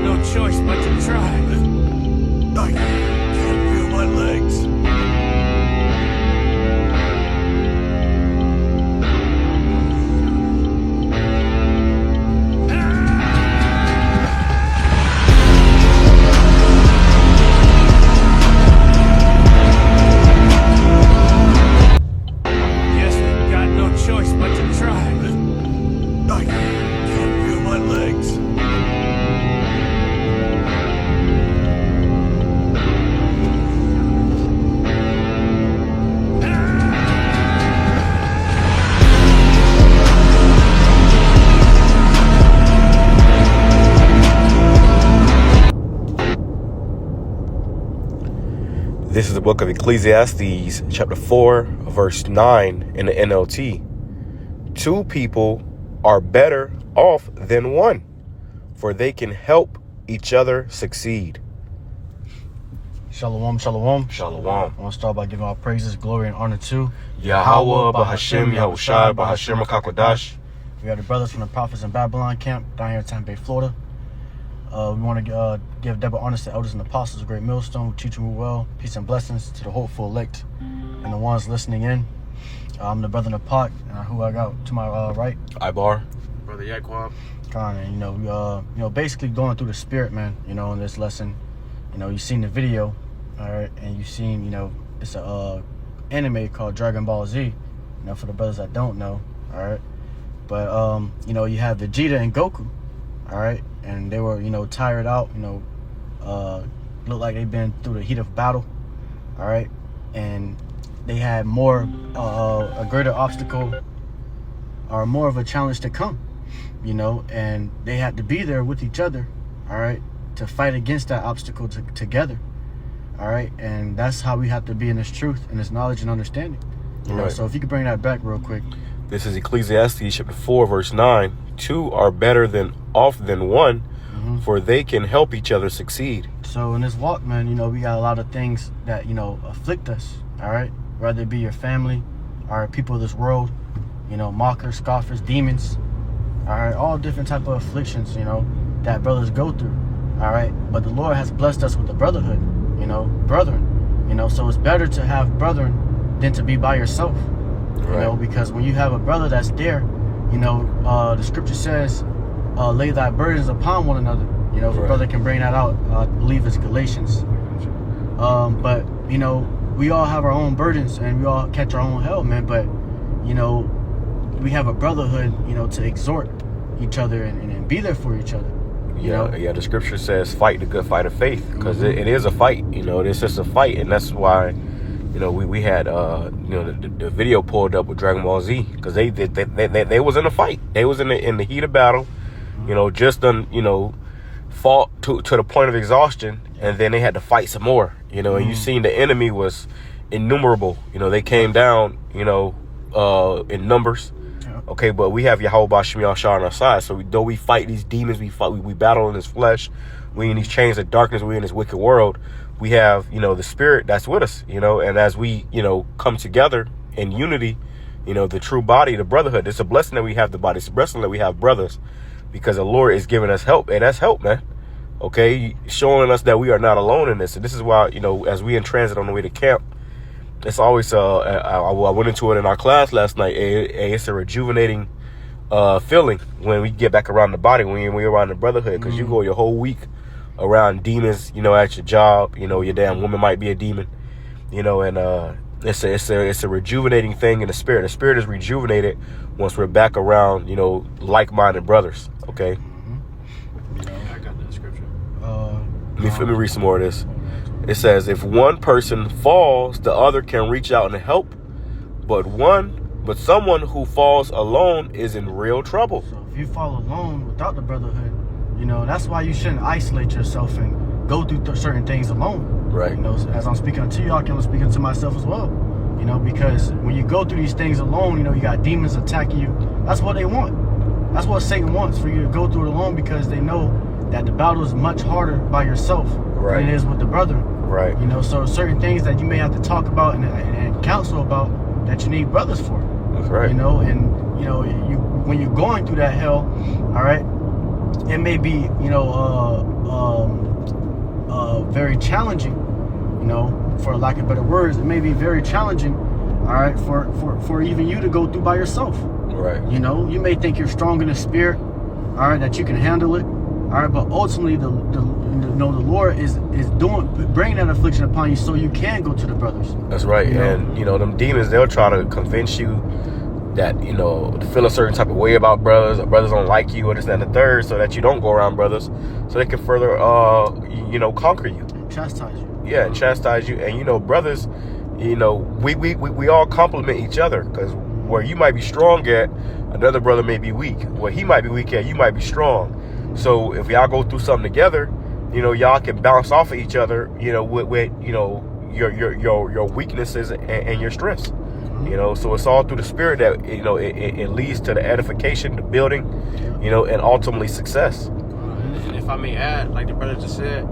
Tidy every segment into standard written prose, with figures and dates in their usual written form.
no choice but to try. I can't feel my legs. Yes, we've got no choice but to try. I can't feel my legs. This is the book of Ecclesiastes, chapter 4, verse 9 in the NLT. Two people are better off than one, for they can help each other succeed. Shalom, shalom. Shalom. I want to start by giving our praises, glory, and honor to YAHAWAH, BAHASHAM, YAHAWASHI, QADASH. We are the brothers from the Prophets in Babylon camp down here in Tampa Bay, Florida. We want to give double honors to elders and apostles of Great Millstone, who teach them well. Peace and blessings to the hopeful elect and the ones listening in. I'm the brother in the pot, and who I got to my right? Ibar. Brother YAHAWAH. Con, and we basically going through the spirit, man. In this lesson, you've seen the video, all right, and you've seen, it's a anime called Dragon Ball Z. For the brothers that don't know, all right. But you have Vegeta and Goku, all right, and they were tired out, looked like they've been through the heat of battle, all right, and they had more a greater obstacle or more of a challenge to come, and they had to be there with each other, all right, to fight against that obstacle together, all right. And that's how we have to be in this truth and this knowledge and understanding, Right. So if you could bring that back real quick. This is Ecclesiastes chapter 4, verse 9. Two are better off than one, for they can help each other succeed. So in this walk, man, we got a lot of things that, afflict us, all right? Whether it be your family or people of this world, mockers, scoffers, demons, all right? All different type of afflictions, that brothers go through, all right? But the Lord has blessed us with the brotherhood, brethren, so it's better to have brethren than to be by yourself, because when you have a brother that's there, the scripture says, lay thy burdens upon one another. If a brother can bring that out, I believe it's Galatians. But, we all have our own burdens and we all catch our own hell, man. But, we have a brotherhood, to exhort each other and be there for each other. Yeah, the scripture says fight the good fight of faith, because it is a fight, it's just a fight. And that's why, we had, the video pulled up with Dragon Ball Z, because they was in a fight. They was in the heat of battle, just done, fought to the point of exhaustion, and then they had to fight some more, and you seen the enemy was innumerable. They came down, in numbers. Okay, but we have YAHAWASHI on our side. So though we fight these demons, we battle in this flesh, we in these chains of darkness, we in this wicked world, we have, the spirit that's with us, and as we, come together in unity, the true body, the brotherhood, it's a blessing that we have the body. It's a blessing that we have brothers, because the Lord is giving us help, and that's help, man. Okay, showing us that we are not alone in this. And this is why, as we in transit on the way to camp, it's always, I went into it in our class last night. It's a rejuvenating feeling when we get back around the body, when we're around the brotherhood, because you go your whole week around demons, at your job, your damn woman might be a demon, and it's a rejuvenating thing in the spirit. The spirit is rejuvenated once we're back around, like-minded brothers. Okay. I got that scripture. Let me read some more of this. It says, if one person falls, the other can reach out and help, but someone who falls alone is in real trouble. So if you fall alone without the brotherhood, that's why you shouldn't isolate yourself and go through certain things alone. Right. As I'm speaking to you, I'm speaking to myself as well. Because when you go through these things alone, you got demons attacking you. That's what they want. That's what Satan wants, for you to go through it alone, because they know that the battle is much harder by yourself than it is with the brethren. Right. So certain things that you may have to talk about and counsel about, that you need brothers for. That's right. When you're going through that hell, all right, it may be, very challenging, you know, for lack of better words. It may be very challenging, all right, for even you to go through by yourself. Right. You know, you may think you're strong in the spirit, all right, that you can handle it, all right, but ultimately the Lord is bringing that affliction upon you so you can go to the brothers. That's right. You know? And you know, them demons, they'll try to convince you that, you know, to feel a certain type of way about brothers, or brothers don't like you, or this, that, and the third, so that you don't go around brothers, so they can further, you know, conquer you. Chastise you. Yeah, and chastise you. And, you know, brothers, you know, we all complement each other, because where you might be strong at, another brother may be weak. Where he might be weak at, you might be strong. So if y'all go through something together, you know, y'all can bounce off of each other, you know, with you know, your weaknesses and your strengths. You know, so it's all through the spirit that, you know, it leads to the edification, the building, you know, and ultimately success. And if I may add, like the brother just said,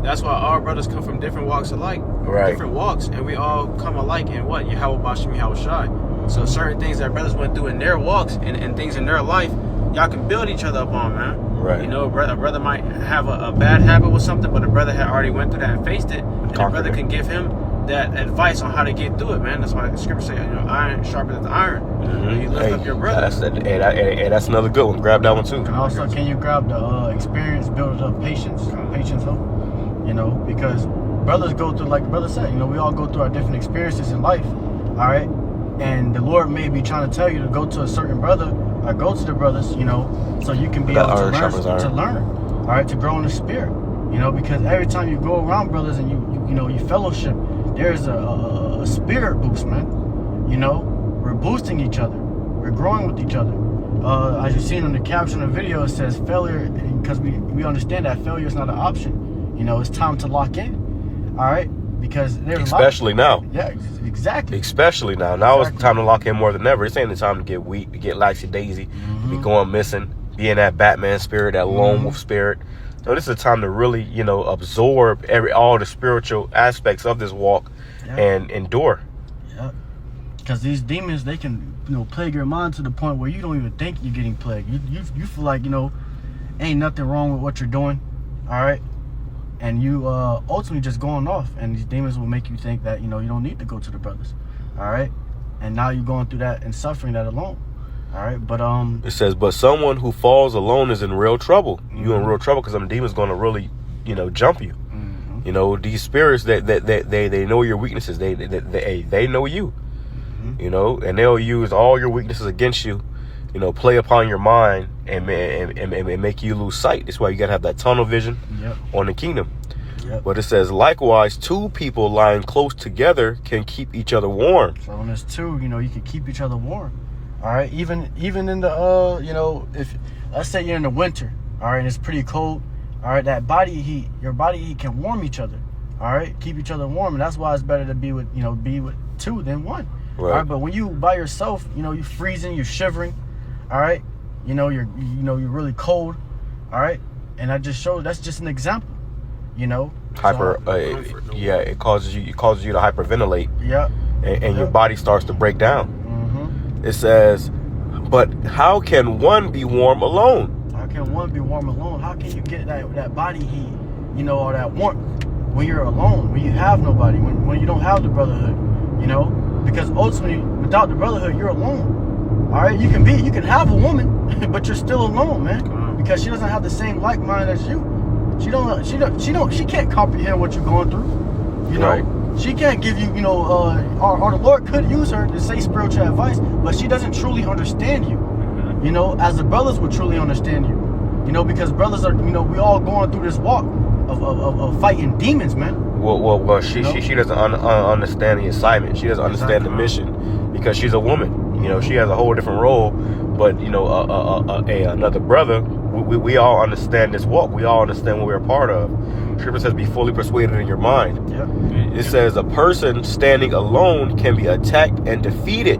that's why our brothers come from different walks alike. Right. Different walks, and we all come alike in what? YAHAWASHI, YAHAWASHI. So certain things that brothers went through in their walks and things in their life, y'all can build each other up on, man. Right. You know, a brother might have a bad habit with something, but a brother had already went through that and faced it, and the brother can give him that advice on how to get through it, man. That's why the scripture says, you know, iron sharpens iron. And you lift up your brother. That's another good one. Grab that one too. And also, can you grab the experience, build up patience up, you know, because brothers go through, like the brother said, you know, we all go through our different experiences in life, all right? And the Lord may be trying to tell you to go to a certain brother or go to the brothers, you know, so you can be able to learn, all right, to grow in the spirit, you know, because every time you go around brothers and you know, you fellowship, there's a spirit boost, man. You know, we're boosting each other. We're growing with each other. As you've seen in the caption of the video, it says failure, because we understand that failure is not an option. You know, it's time to lock in. All right? Because there's especially now. Yeah, exactly. Especially now. Now it's time to lock in more than ever. This ain't the time to get weak, to get laxy daisy, to be going missing, be in that Batman spirit, that lone wolf spirit. So this is a time to really, you know, absorb all the spiritual aspects of this walk and endure. Yeah. Because these demons, they can, you know, plague your mind to the point where you don't even think you're getting plagued. You feel like, you know, ain't nothing wrong with what you're doing. All right. And you ultimately just going off, and these demons will make you think that, you know, you don't need to go to the brothers. All right. And now you're going through that and suffering that alone. All right, but it says, but someone who falls alone is in real trouble. You in real trouble, because them demons going to really, you know, jump you. You know, these spirits that they know your weaknesses. They know you. You know, and they'll use all your weaknesses against you. You know, play upon your mind and make you lose sight. That's why you gotta have that tunnel vision on the kingdom. But it says, likewise, two people lying close together can keep each other warm. So when there's two, you know, you can keep each other warm. All right, even in the you know, if let's say you're in the winter, all right, and it's pretty cold, all right, that body heat, your body heat can warm each other, all right, keep each other warm, and that's why it's better to be with two than one. Right. All right, but when you by yourself, you know, you're freezing, you're shivering, all right, you know, you're really cold, all right, and I just showed that's just an example, you know. It causes you to hyperventilate. Yeah. And your body starts to break down. It says, but how can one be warm alone? How can one be warm alone? How can you get that body heat, you know, or that warmth when you're alone, when you have nobody, when you don't have the brotherhood, you know? Because ultimately, without the brotherhood, you're alone. All right, you can have a woman, but you're still alone, man, because she doesn't have the same like mind as you. She can't comprehend what you're going through, you know. Right. She can't give you, you know, or the Lord could use her to say spiritual advice, but she doesn't truly understand you, you know, as the brothers would truly understand you, you know, because brothers are, you know, we all going through this walk of fighting demons, man. Well, she doesn't understand the assignment. She doesn't understand the mission, because she's a woman. You know, she has a whole different role. But, you know, another brother, we all understand this walk. We all understand what we're a part of. Scripture says, be fully persuaded in your mind. Yep. It says a person standing alone can be attacked and defeated,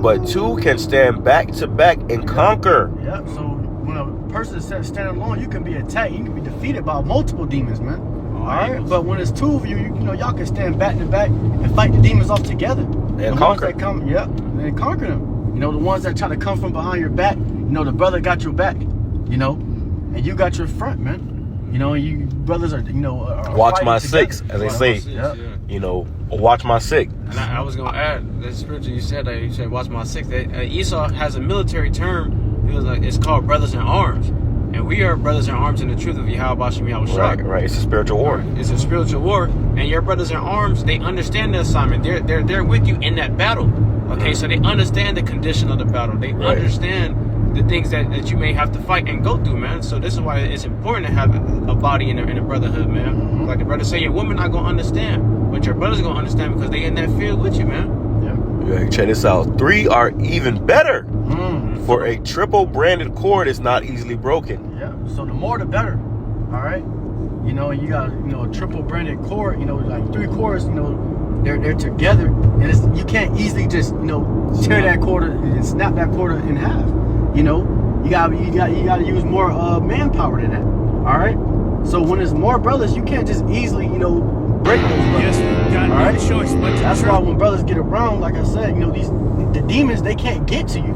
but two can stand back to back and conquer. Yep. So when a person is standing alone, you can be attacked. You can be defeated by multiple demons, man. All right. But when it's two of you, you know, y'all can stand back to back and fight the demons off together. And conquer. Ones that come, and conquer them. You know, the ones that try to come from behind your back, you know, the brother got your back, you know, and you got your front, man. You know, you brothers are, you know, are watch my fighting six, together. as they Watch say. my six, Yep. yeah. You know, watch my six. And I was gonna add that scripture you said watch my six. That Esau has a military term. It was like it's called brothers in arms, and we are brothers in arms in the truth of YAHAWASHI. Right, right. It's a spiritual war. It's a spiritual war, and your brothers in arms, they understand the assignment. They're with you in that battle. Okay, so they understand the condition of the battle. They understand the things that you may have to fight and go through, man. So this is why it's important to have a body in a brotherhood, man. Like the brother say, your woman not gonna understand, but your brother's gonna understand because they in that field with you, man. Yep. Yeah, check this out. 3 are even better. For a triple branded cord is not easily broken. Yeah. So the more the better. All right. You know, you got, you know, a triple branded cord. You know, like 3 cords. You know, they're together, and it's, you can't easily just, you know, tear that cord and snap that cord in half. You know, you gotta use more manpower than that. All right. So when there's more brothers, you can't just easily, you know, break those brothers. Yes, we've got All no right? choice but to That's try. why when brothers get around, like I said, you know, the demons, they can't get to you.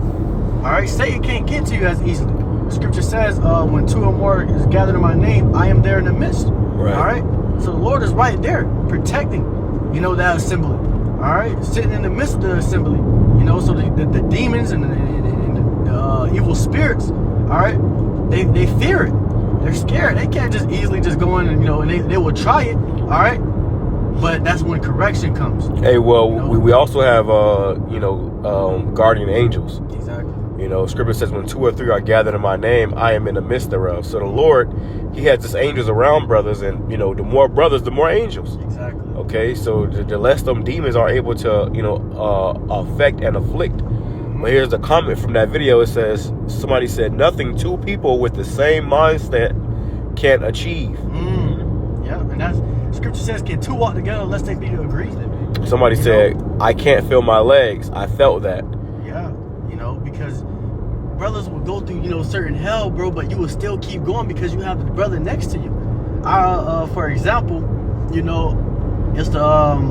All right, Satan can't get to you as easily. The scripture says, when 2 or more is gathered in my name, I am there in the midst. Right. All right. So the Lord is right there, protecting, you know, that assembly. All right, sitting in the midst of the assembly. You know, so the demons and the evil spirits, all right, they fear it. They're scared. They can't just easily just go in and, you know, and they will try it. All right. But that's when correction comes. Hey, well, You know? we also have, you know, guardian angels. Exactly. You know, scripture says when 2 or 3 are gathered in my name, I am in the midst thereof. So the Lord, he has his angels around brothers, and, you know, the more brothers, the more angels. Exactly. Okay, so the less them demons are able to, you know, affect and afflict. But here's the comment from that video. It says, somebody said, nothing 2 people with the same mindset can achieve. Yeah, and that's scripture says, can 2 walk together unless they be agreed? Somebody You said, know? I can't feel my legs. I felt that. Yeah, you know, because brothers will go through, you know, certain hell, bro, but you will still keep going because you have the brother next to you. For example, you know, it's the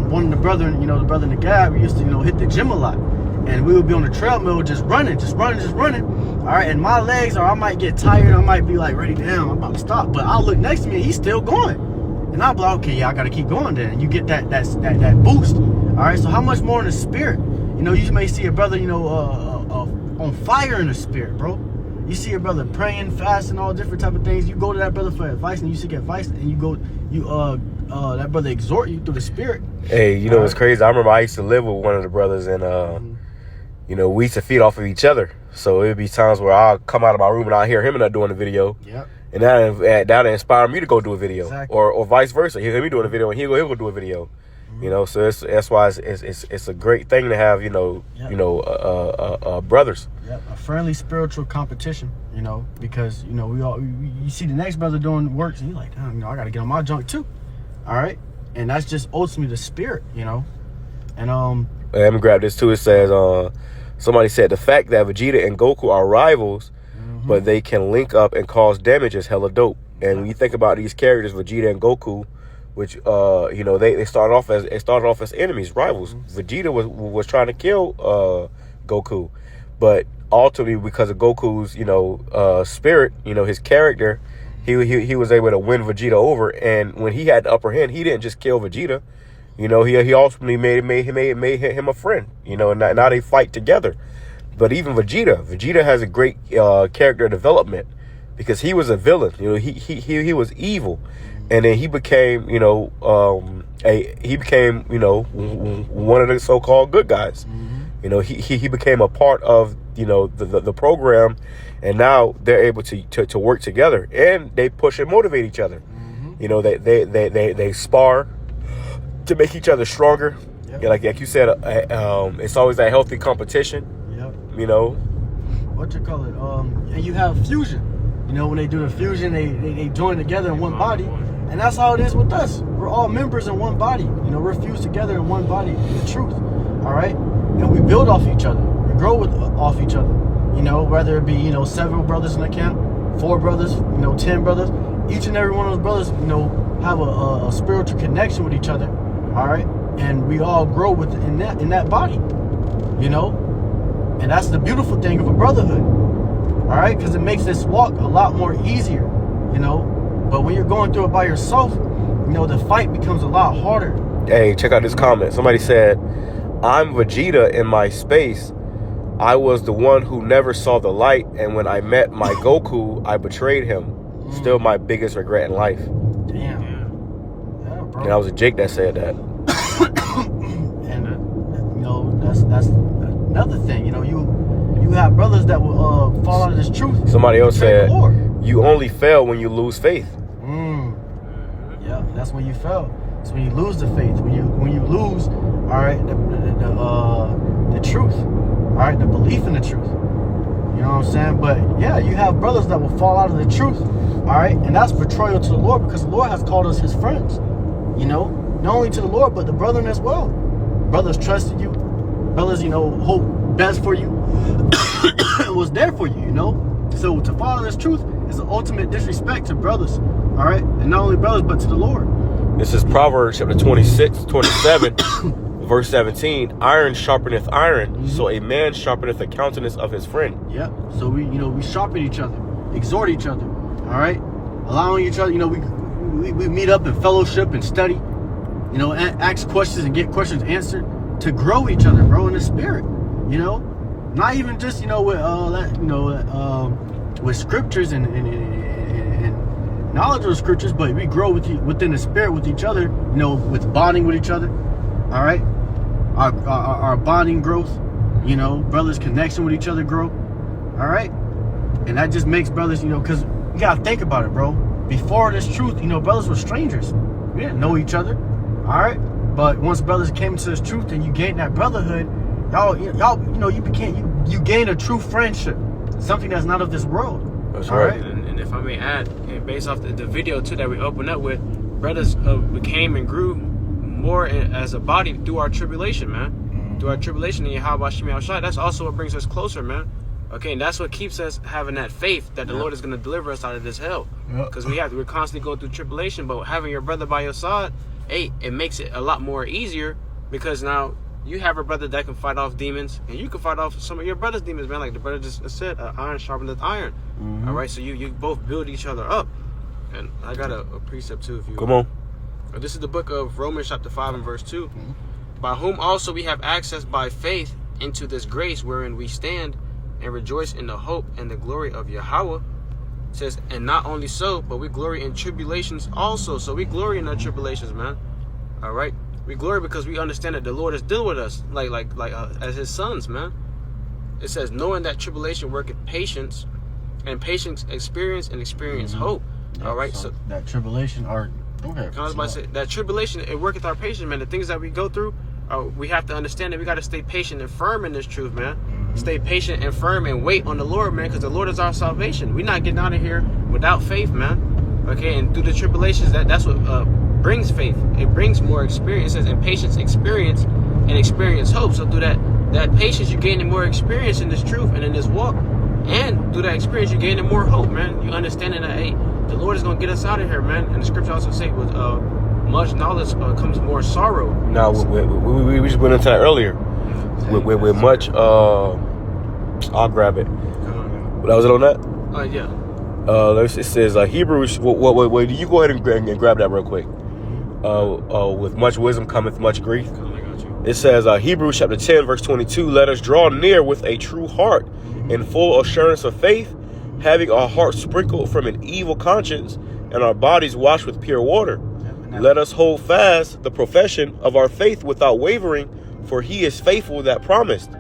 one of the brethren, you know, the brother in the gap, we used to, you know, hit the gym a lot. And we would be on the treadmill just running. All right, and my legs, or I might get tired, I might be like, ready, damn, I'm about to stop. But I'll look next to me and he's still going. And I'll be like, okay, yeah, I gotta keep going then. And you get that boost. All right, so how much more in the spirit? You know, you may see a brother, you know, on fire in the spirit, bro. You see a brother praying, fasting, all different type of things. You go to that brother for advice, and you seek advice, and that brother exhort you through the spirit. Hey, you know what's crazy? I remember I used to live with one of the brothers, and you know, we used to feed off of each other. So it'd be times where I'll come out of my room and I'll hear him and I doing a video. Yep. And that inspire me to go do a video. Exactly. Or vice versa. He'll hear me doing a video and he'll go do a video. You know, so that's why it's a great thing to have, you know, brothers. Yep, a friendly spiritual competition, you know, because, you know, you see the next brother doing works and you're like, damn, you know, I got to get on my junk too. All right. And that's just ultimately the spirit, you know. And let me grab this too. It says, somebody said the fact that Vegeta and Goku are rivals, but they can link up and cause damage is hella dope. And when you think about these characters, Vegeta and Goku, which you know, they started off as enemies, rivals. Vegeta was trying to kill Goku, but ultimately because of Goku's, you know, spirit, you know, his character, he was able to win Vegeta over. And when he had the upper hand, he didn't just kill Vegeta. You know, he ultimately made him a friend. You know, and now they fight together. But even Vegeta has a great character development because he was a villain. You know, he was evil, and then he became, you know, one of the so-called good guys. You know, he became a part of, you know, the program, and now they're able to work together, and they push and motivate each other. You know, they spar to make each other stronger. Yeah, like you said, it's always that healthy competition. You know, what you call it? And you have fusion. You know, when they do the fusion, they join together in one body, and that's how it is with us. We're all members in one body. You know, we're fused together in one body, in the truth. All right, and we build off each other. We grow off each other. You know, whether it be, you know, several brothers in the camp, 4 brothers, you know, 10 brothers. Each and every one of those brothers, you know, have a spiritual connection with each other. All right, and we all grow in that body. You know. And that's the beautiful thing of a brotherhood, all right? Because it makes this walk a lot more easier, you know? But when you're going through it by yourself, you know, the fight becomes a lot harder. Hey, check out this comment. Somebody said, I'm Vegeta in my space. I was the one who never saw the light, and when I met my Goku, I betrayed him. Still my biggest regret in life. Damn. Yeah, bro. And that was a Jake that said that. And you know, that's another thing. You know, you have brothers that will fall out of this truth. Somebody else said, you only fail when you lose faith. Yeah, that's when you fail. It's when you lose the faith. When you lose, all right, the truth. All right, the belief in the truth. You know what I'm saying? But yeah, you have brothers that will fall out of the truth. All right, and that's betrayal to the Lord, because the Lord has called us His friends. You know, not only to the Lord, but the brethren as well. Brothers trusted you. Brothers, you know, hope best for you. It was there for you. You know, so to follow this truth is the ultimate disrespect to brothers. All right, and not only brothers, but to the Lord. This is Proverbs chapter 27, verse 17. Iron sharpeneth iron, so a man sharpeneth the countenance of his friend. Yeah. So we sharpen each other, exhort each other. All right, allowing each other. You know, we meet up and fellowship and study. You know, ask questions and get questions answered to grow each other, bro, in the spirit. You know, not even just with scriptures and knowledge of the scriptures, but we grow within the spirit with each other. You know, with bonding with each other. All right, our bonding growth. You know, brothers' connection with each other grow. All right, and that just makes brothers, you know, because you gotta think about it, bro. Before this truth, you know, brothers were strangers. We didn't know each other. All right, but once brothers came to this truth and you gained that brotherhood, y'all, you know, you gain a true friendship, something that's not of this world. That's all right. And if I may add, and based off the video too that we opened up with, brothers became and grew more as a body through our tribulation, man. Through our tribulation in YAHAWASHI, that's also what brings us closer, man. Okay, and that's what keeps us having that faith that the Lord is going to deliver us out of this hell. Because we're constantly going through tribulation, but having your brother by your side, hey, it makes it a lot more easier, because now you have a brother that can fight off demons, and you can fight off some of your brother's demons, man. Like the brother just said, iron sharpeneth iron. All right, so you both build each other up. And I got a precept too, if you Come on. This is the book of Romans chapter 5 and verse 2. By whom also we have access by faith into this grace wherein we stand, and rejoice in the hope and the glory of Yahawah. It says, and not only so, but we glory in tribulations also. So we glory in our tribulations, man. All right, we glory because we understand that the Lord is dealing with us like as His sons, man. It says, knowing that tribulation worketh patience, and patience experience, and experience hope. Yeah, all right, so that tribulation, or okay, I was about to say that tribulation, it worketh our patience, man. The things that we go through, we have to understand that we got to stay patient and firm in this truth, man. Stay patient and firm and wait on the Lord, man, because the Lord is our salvation. We're not getting out of here without faith, man. Okay, and through the tribulations, that's what brings faith. It brings more experience. It says, and patience experience, and experience hope. So through that patience, you're gaining more experience in this truth and in this walk. And through that experience, you're gaining more hope, man. You understanding that, hey, the Lord is going to get us out of here, man. And the scripture also say, with much knowledge comes more sorrow. Now, we just went into that earlier. With much, I'll grab it. That was it on that? Yeah. It says Hebrews. Wait, you go ahead and grab that real quick. With much wisdom cometh much grief. It says Hebrews chapter 10 verse 22. Let us draw near with a true heart, in full assurance of faith, having our hearts sprinkled from an evil conscience, and our bodies washed with pure water. Let us hold fast the profession of our faith without wavering, for He is faithful that promised.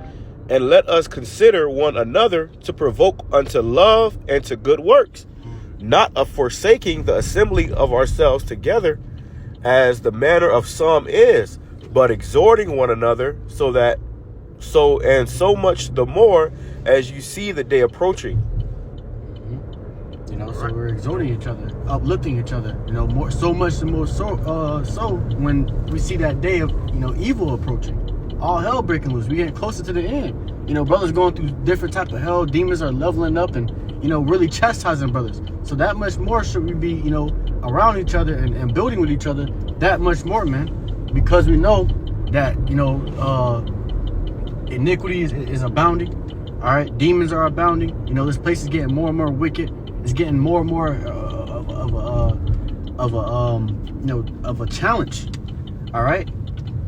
And let us consider one another to provoke unto love and to good works, not of forsaking the assembly of ourselves together, as the manner of some is, but exhorting one another, so much the more as you see the day approaching. You know, so we're exhorting each other, uplifting each other. You know, more so when we see that day of, you know, evil approaching, all hell breaking loose. We getting closer to the end. You know, brothers going through different type of hell. Demons are leveling up and, you know, really chastising brothers. So that much more should we be, you know, around each other and building with each other. That much more, man, because we know that, you know, iniquity is abounding. All right, demons are abounding. You know, this place is getting more and more wicked. It's getting more and more of of a challenge. All right.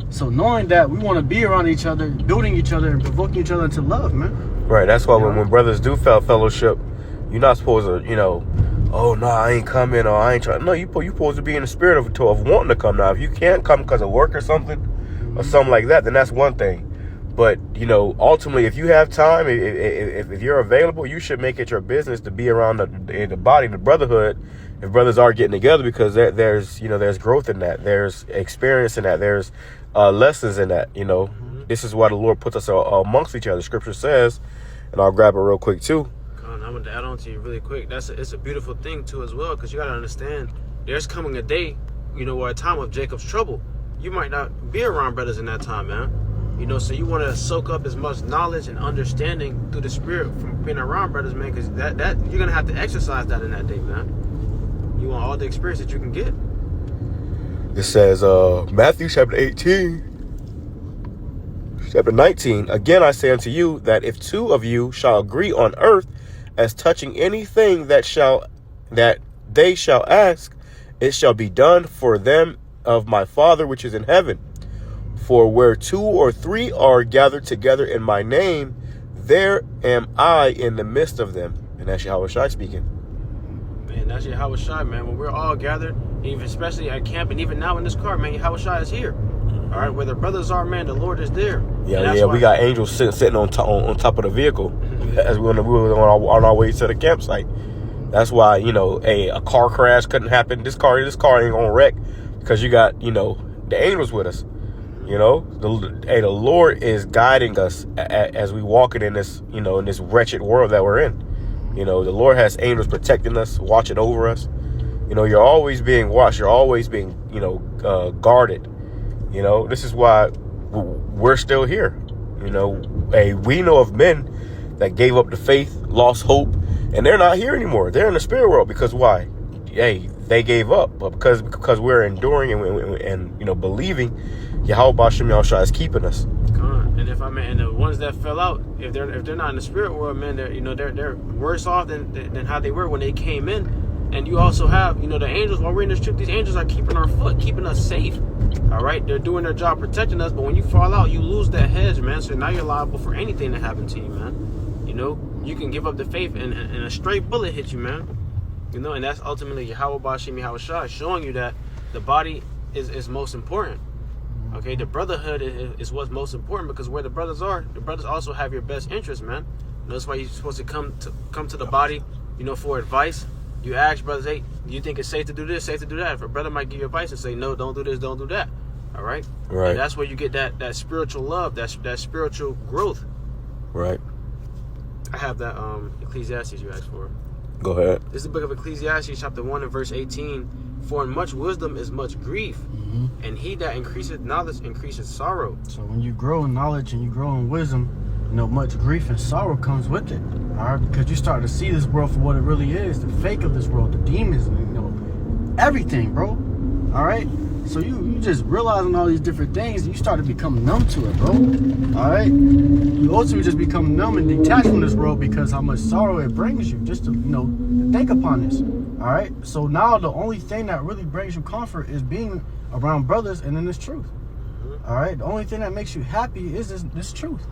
So knowing that we want to be around each other, building each other, and provoking each other into love, man. Right. That's why when brothers do fellowship, you're not supposed to, oh no, I ain't coming, or I ain't trying. No, you supposed to be in the spirit of wanting to come. Now, if you can't come because of work or something, or something like that, then that's one thing. But ultimately, if you have time, if you're available, you should make it your business to be around the body, the brotherhood. If brothers are getting together, because there's growth in that, there's experience in that, there's lessons in that. This is why the Lord puts us amongst each other. Scripture says, and I'll grab it real quick too. I'm going to add on to you really quick. It's a beautiful thing too as well, because you got to understand there's coming a day, or a time of Jacob's trouble. You might not be around brothers in that time, man. So you want to soak up as much knowledge and understanding through the spirit from being around brothers, man, because that you're going to have to exercise that in that day, man. You want all the experience that you can get. It says, Matthew chapter 18. Chapter 19, again I say unto you that if two of you shall agree on earth as touching anything that they shall ask, it shall be done for them of my Father which is in heaven. For where 2 or 3 are gathered together in my name, there am I in the midst of them. And that's YAHAWASHI speaking. Man, that's YAHAWASHI, man. When we're all gathered, even especially at camp, and even now in this car, man, YAHAWASHI is here. All right, where the brothers are, man, the Lord is there. Yeah. We got angels sitting on top of the vehicle as we were on our way to the campsite. That's why a car crash couldn't happen. This car ain't gonna wreck because you got the angels with us. The Lord is guiding us as we walking in this in this wretched world that we're in. The Lord has angels protecting us, watching over us. You're always being watched. You're always being guarded. This is why we're still here. We know of men that gave up the faith, lost hope, and they're not here anymore. They're in the spirit world because why? Hey, they gave up, but because we're enduring and believing, YAHAWASHI is keeping us. And the ones that fell out, if they're not in the spirit world, man, they're worse off than how they were when they came in. And you also have the angels. While we're in this trip, these angels are keeping our foot, keeping us safe. All right, they're doing their job protecting us. But when you fall out, you lose that hedge, man. So now you're liable for anything that happened to you, man. You can give up the faith and a straight bullet hit you, man. And that's ultimately YAHAWASHI, showing you that the body is most important. Okay, the brotherhood is what's most important, because where the brothers are, the brothers also have your best interest, man. That's why you're supposed to come to the body, for advice. You ask brothers, hey, do you think it's safe to do this, safe to do that? If a brother might give you advice and say, no, don't do this, don't do that. All right? Right. And that's where you get that spiritual love, that spiritual growth. Right. I have that Ecclesiastes you asked for. Go ahead. This is the book of Ecclesiastes, chapter 1 and verse 18. For in much wisdom is much grief, and he that increaseth knowledge increaseth sorrow. So when you grow in knowledge and you grow in wisdom, much grief and sorrow comes with it. All right, because you start to see this world for what it really is, the fake of this world, the demons, everything, bro. All right, so you just realizing all these different things, and you start to become numb to it, bro. All right, you ultimately just become numb and detached from this world because how much sorrow it brings you just to to think upon this. All right, so now the only thing that really brings you comfort is being around brothers and in this truth. All right, the only thing that makes you happy is this truth.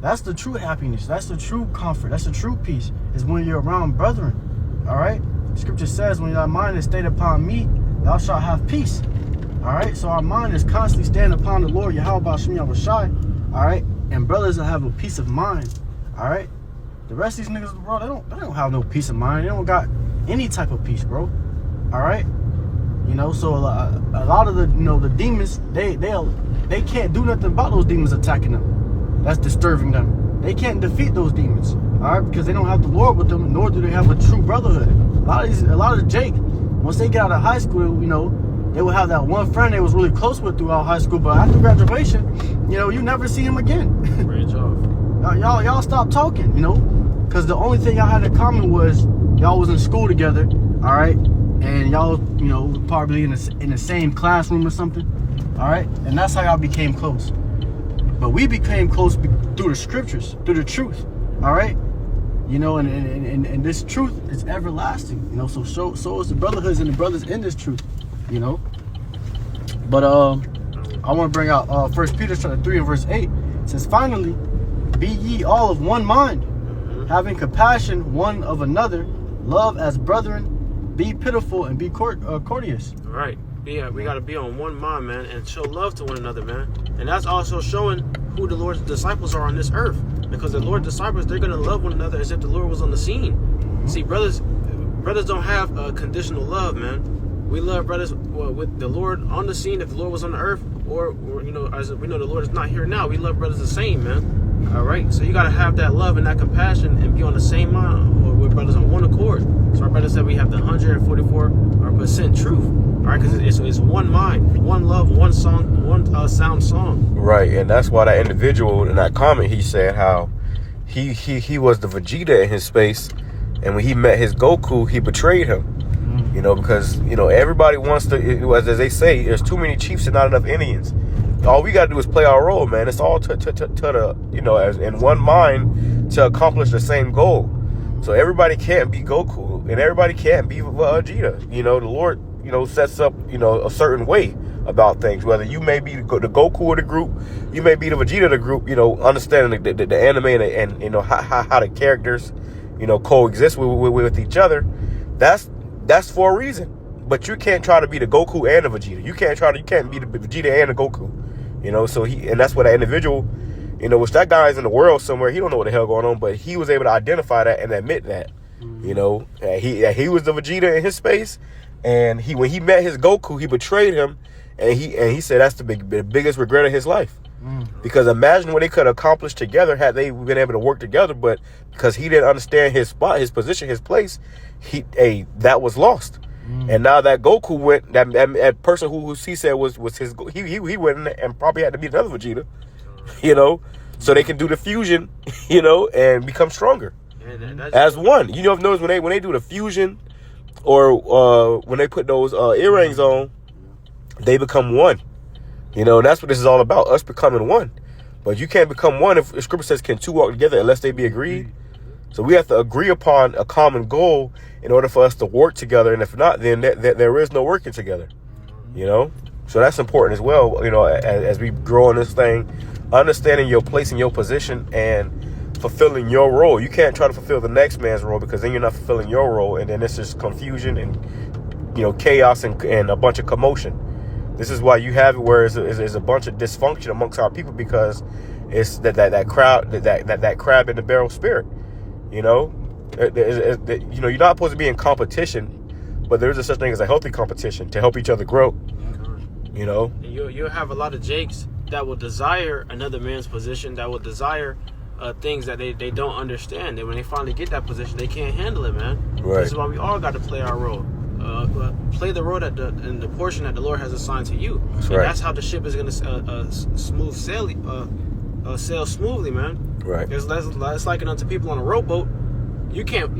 That's the true happiness. That's the true comfort. That's the true peace, is when you're around brethren. All right, Scripture says, when your mind is stayed upon me, thou shalt have peace. All right, so our mind is constantly staying upon the Lord, YAHAWASHI. All right, and brothers will have a peace of mind. All right, the rest of these niggas in the world, they don't have no peace of mind. They don't got any type of peace, bro. All right, so a lot of the the demons, they can't do nothing about those demons attacking them. That's disturbing them. They can't defeat those demons, all right, because they don't have the Lord with them, nor do they have a true brotherhood. A lot of Jake, once they get out of high school, they will have that one friend they was really close with throughout high school, but after graduation, you never see him again. Branch off. Y'all stop talking, because the only thing y'all had in common was y'all was in school together, all right, and y'all, probably in the same classroom or something, all right, and that's how y'all became close. But we became close through the scriptures, through the truth, all right? You know, and this truth is everlasting. You know, so is the brotherhoods and the brothers in this truth. You know. But I want to bring out 1 Peter chapter 3 and verse 8. It says, finally, be ye all of one mind, having compassion one of another, love as brethren, be pitiful and be courteous. All right. Yeah, we got to be on one mind, man, and show love to one another, man. And that's also showing who the Lord's disciples are on this earth. Because the Lord's disciples, they're going to love one another as if the Lord was on the scene. See, brothers don't have conditional love, man. We love brothers with the Lord on the scene if the Lord was on the earth, or you know, as we know the Lord is not here now. We love brothers the same, man. All right, so you got to have that love and that compassion and be on the same mind, or with brothers on one accord. So our brother said we have the 144% truth. All right, because it's one mind, one love, one song, one sound song. Right, and that's why that individual in that comment, he said how he was the Vegeta in his space, and when he met his Goku, he betrayed him. You know, because, you know, everybody wants to, as they say, there's too many chiefs and not enough Indians. All we got to do is play our role, man. It's all to the, you know, as in one mind to accomplish the same goal. So everybody can't be Goku, and everybody can't be Vegeta. You know, the Lord, you know, sets up, you know, a certain way about things. Whether you may be the Goku of the group, you may be the Vegeta of the group, you know, understanding the anime and you know, how the characters, you know, coexist with each other. That's for a reason. But you can't try to be the Goku and the Vegeta. You can't be the Vegeta and the Goku. You know, so and that's what that individual, you know, which that guy is in the world somewhere. He don't know what the hell going on, but he was able to identify that and admit that. You know, he was the Vegeta in his space, and when he met his Goku, he betrayed him, and he said that's the biggest regret of his life. Because imagine what they could have accomplished together had they been able to work together, but because he didn't understand his spot, his position, his place, that was lost. And now that Goku went, that person who he said was his, he went and probably had to be another Vegeta, you know, so they can do the fusion, you know, and become stronger as one. You know, notice when they do the fusion, or when they put those earrings on, they become one. You know, that's what this is all about, us becoming one. But you can't become one if Scripture says, can two walk together unless they be agreed? So we have to agree upon a common goal in order for us to work together. And if not, then there is no working together, you know? So that's important as well, you know, as we grow in this thing, understanding your place and your position and fulfilling your role. You can't try to fulfill the next man's role, because then you're not fulfilling your role. And then it's just confusion and, you know, chaos and a bunch of commotion. This is why you have it where it's a bunch of dysfunction amongst our people, because it's that crab in the barrel spirit. You know, you know, you're not supposed to be in competition, but there is a such thing as a healthy competition to help each other grow. You know, and you'll have a lot of Jakes that will desire another man's position, that will desire things that they don't understand. And when they finally get that position, they can't handle it, man. Right. This is why we all got to play our role. Play the role in the portion that the Lord has assigned to you. That's how the ship is going to sail smoothly, man. Right. It's like it unto people on a rowboat. You can't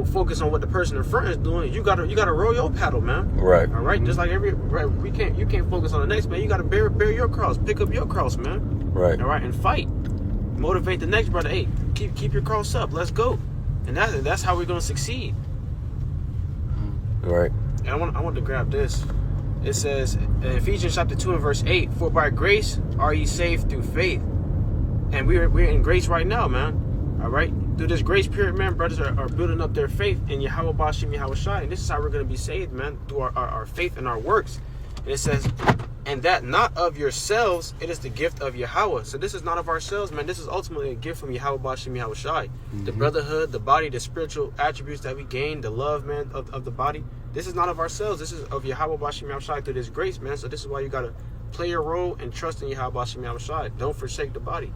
focus on what the person in front is doing. You gotta row your paddle, man. Right. All right. Just like you can't focus on the next man. You gotta bear your cross, pick up your cross, man. Right. All right, and fight. Motivate the next brother. Hey, keep your cross up. Let's go. And that's how we're gonna succeed. Right. And I want to grab this. It says in Ephesians chapter 2 and verse 8, for by grace are ye saved through faith. And we're in grace right now, man. All right. Through this grace period, man, brothers are building up their faith in YAHAWASHI, YAHAWASHI. And this is how we're going to be saved, man, through our faith and our works. And it says, and that not of yourselves, it is the gift of Yahweh. So this is not of ourselves, man. This is ultimately a gift from YAHAWASHI, YAHAWASHI. The brotherhood, the body, the spiritual attributes that we gain, the love, man, of the body. This is not of ourselves. This is of YAHAWASHI, YAHAWASHI through this grace, man. So this is why you got to play your role and trust in YAHAWASHI, YAHAWASHI. Don't forsake the body.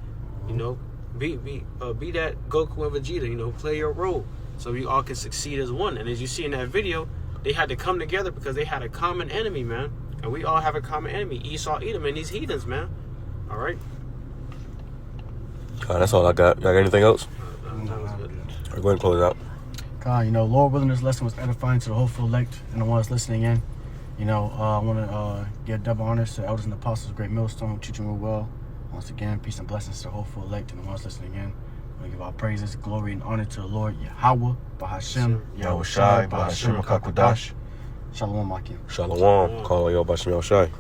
You know, be that Goku and Vegeta, you know, play your role so we all can succeed as one. And as you see in that video, they had to come together because they had a common enemy, man. And we all have a common enemy, Esau, Edom, and these heathens, man. All right. That's all I got. Y'all got anything else? That was good. Go ahead and close it out. God, you know, Lord willing, this lesson was edifying to the hopeful elect and the ones listening in. You know, I want to give double honors to elders and apostles, Great Millstone, teaching real well. Once again, peace and blessings to the hopeful elect and the ones listening in. We give our praises, glory, and honor to the Lord Yahawah, BAHASHAM, Yahawashi, BAHASHAM, QADASH. Shalom, Maki. Shalom. Call your Basham Yahawashi.